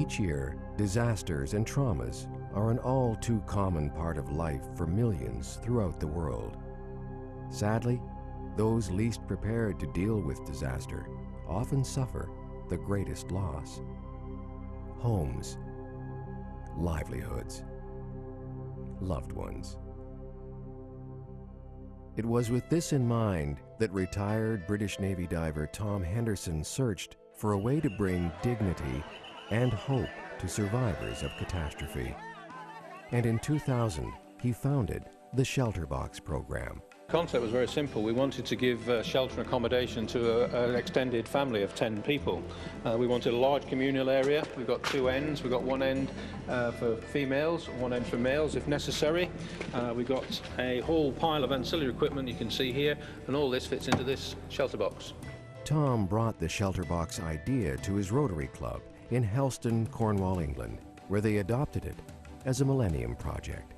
Each year, disasters and traumas are an all too common part of life for millions throughout the world. Sadly, those least prepared to deal with disaster often suffer the greatest loss. Homes, livelihoods, loved ones. It was with this in mind that retired British Navy diver Tom Henderson searched for a way to bring dignity and hope to survivors of catastrophe. And in 2000, he founded the Shelterbox program. The concept was very simple. We wanted to give shelter and accommodation to an extended family of 10 people. We wanted a large communal area. We've got two ends. We've got one end for females, one end for males if necessary. We've got a whole pile of ancillary equipment you can see here, and all this fits into this shelter box. Tom brought the Shelterbox idea to his Rotary Club in Helston, Cornwall, England, where they adopted it as a Millennium Project.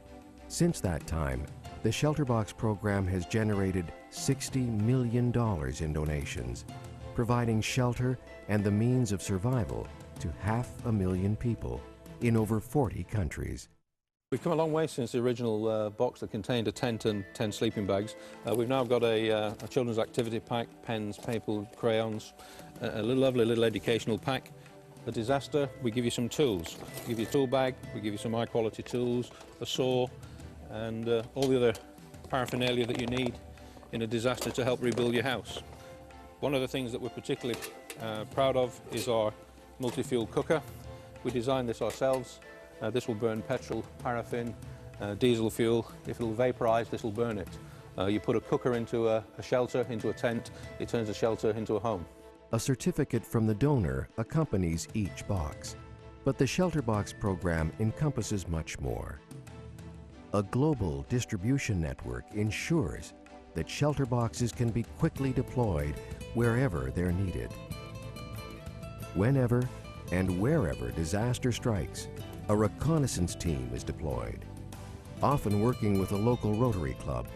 Since that time, the Shelterbox program has generated $60 million in donations, providing shelter and the means of survival to 500,000 people in over 40 countries. We've come a long way since the original box that contained a tent and 10 sleeping bags. We've now got a children's activity pack, pens, paper, crayons, a lovely little educational pack. A disaster, we give you some tools. We give you a tool bag, we give you some high-quality tools, a saw, and all the other paraphernalia that you need in a disaster to help rebuild your house. One of the things that we're particularly proud of is our multi-fuel cooker. We designed this ourselves. This will burn petrol, paraffin, diesel fuel. If it'll vaporize, this will burn it. You put a cooker into a shelter, into a tent, it turns the shelter into a home. A certificate from the donor accompanies each box, but the Shelterbox program encompasses much more. A global distribution network ensures that shelter boxes can be quickly deployed wherever they're needed. Whenever and wherever disaster strikes, a reconnaissance team is deployed. Often working with a local Rotary Club,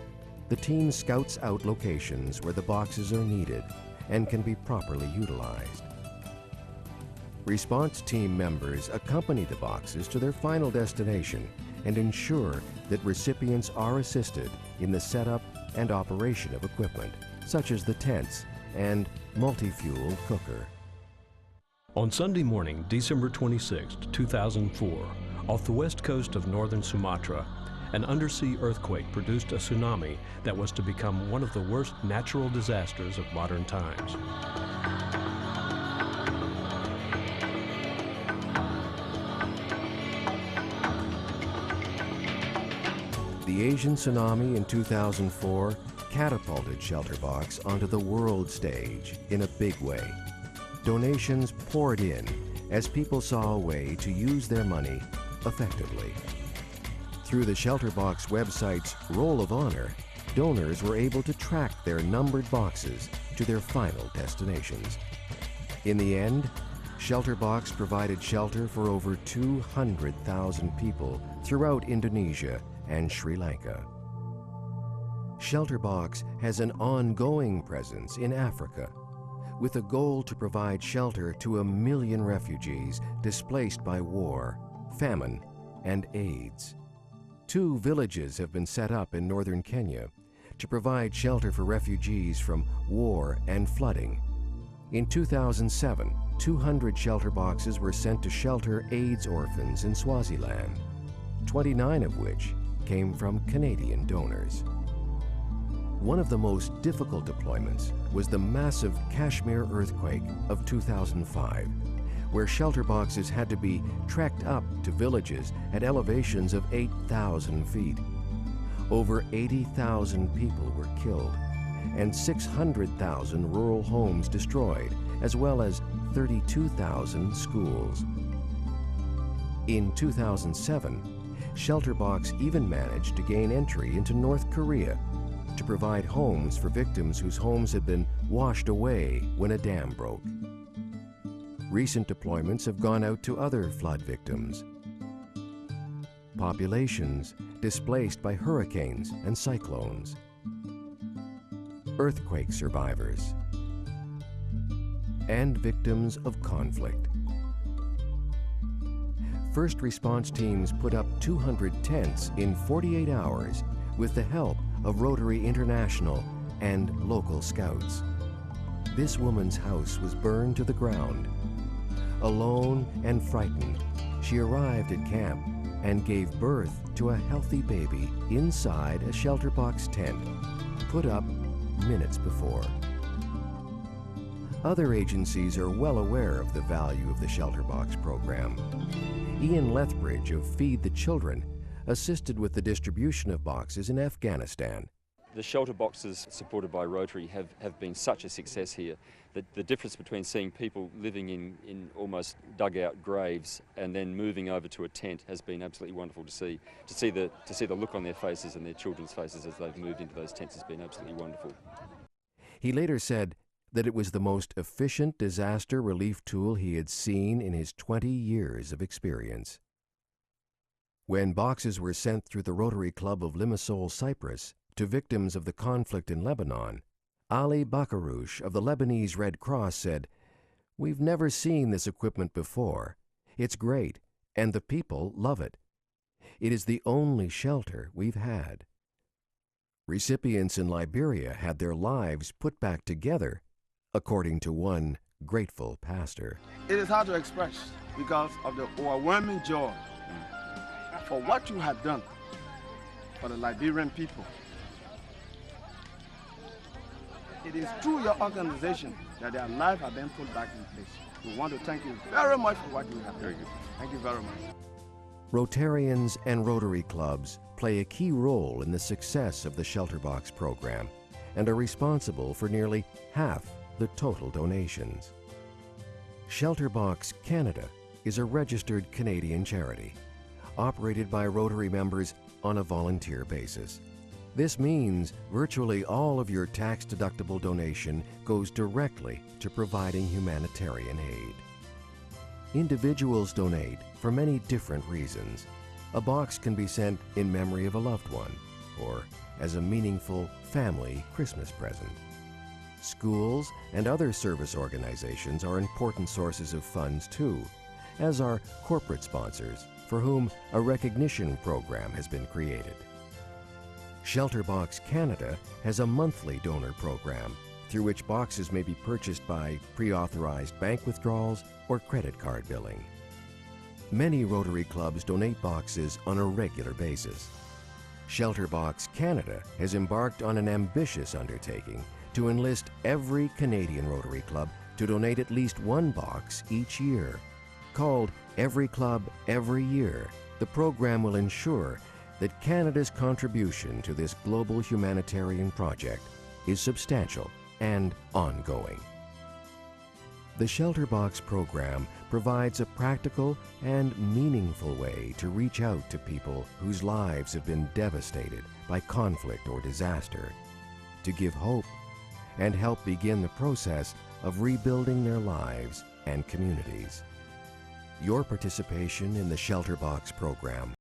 the team scouts out locations where the boxes are needed and can be properly utilized. Response team members accompany the boxes to their final destination and ensure that recipients are assisted in the setup and operation of equipment, such as the tents and multi-fuel cooker. On Sunday morning, December 26, 2004, off the west coast of northern Sumatra, an undersea earthquake produced a tsunami that was to become one of the worst natural disasters of modern times. The Asian tsunami in 2004 catapulted Shelterbox onto the world stage in a big way. Donations poured in as people saw a way to use their money effectively. Through the Shelterbox website's Roll of Honor, donors were able to track their numbered boxes to their final destinations. In the end, Shelterbox provided shelter for over 200,000 people throughout Indonesia and Sri Lanka. Shelterbox has an ongoing presence in Africa, with a goal to provide shelter to 1 million refugees displaced by war, famine, and AIDS. 2 villages have been set up in northern Kenya to provide shelter for refugees from war and flooding. In 2007, 200 shelter boxes were sent to shelter AIDS orphans in Swaziland, 29 of which came from Canadian donors. One of the most difficult deployments was the massive Kashmir earthquake of 2005, where shelter boxes had to be trekked up to villages at elevations of 8,000 feet. Over 80,000 people were killed and 600,000 rural homes destroyed, as well as 32,000 schools. In 2007, Shelterbox even managed to gain entry into North Korea to provide homes for victims whose homes had been washed away when a dam broke. Recent deployments have gone out to other flood victims, populations displaced by hurricanes and cyclones, earthquake survivors, and victims of conflict. first response teams put up 200 tents in 48 hours with the help of Rotary International and local scouts. This woman's house was burned to the ground. Alone and frightened, she arrived at camp and gave birth to a healthy baby inside a shelter box tent, put up minutes before. Other agencies are well aware of the value of the Shelter Box program. Ian Lethbridge of Feed the Children assisted with the distribution of boxes in Afghanistan. The shelter boxes supported by Rotary have been such a success here. The difference between seeing people living in almost dugout graves and then moving over to a tent has been absolutely wonderful to see. To see the look on their faces and their children's faces as they've moved into those tents has been absolutely wonderful. He later said that it was the most efficient disaster relief tool he had seen in his 20 years of experience. When boxes were sent through the Rotary Club of Limassol, Cyprus, to victims of the conflict in Lebanon, Ali Bakarouche of the Lebanese Red Cross said, "We've never seen this equipment before. It's great, and the people love it. It is the only shelter we've had." Recipients in Liberia had their lives put back together, according to one grateful pastor. It is hard to express because of the overwhelming joy for what you have done for the Liberian people. It is through your organization that their lives have been put back in place. We want to thank you very much for what you have done. Very good. Thank you very much. Rotarians and Rotary clubs play a key role in the success of the Shelter Box program and are responsible for nearly half the total donations. Shelter Box Canada is a registered Canadian charity, operated by Rotary members on a volunteer basis. This means virtually all of your tax-deductible donation goes directly to providing humanitarian aid. Individuals donate for many different reasons. A box can be sent in memory of a loved one or as a meaningful family Christmas present. Schools and other service organizations are important sources of funds too, as are corporate sponsors for whom a recognition program has been created. Shelter Box Canada has a monthly donor program through which boxes may be purchased by pre-authorized bank withdrawals or credit card billing. Many Rotary clubs donate boxes on a regular basis. Shelter Box Canada has embarked on an ambitious undertaking to enlist every Canadian Rotary Club to donate at least one box each year. Called Every Club, Every Year, the program will ensure that Canada's contribution to this global humanitarian project is substantial and ongoing. The Shelter Box program provides a practical and meaningful way to reach out to people whose lives have been devastated by conflict or disaster, to give hope and help begin the process of rebuilding their lives and communities. Your participation in the Shelter Box program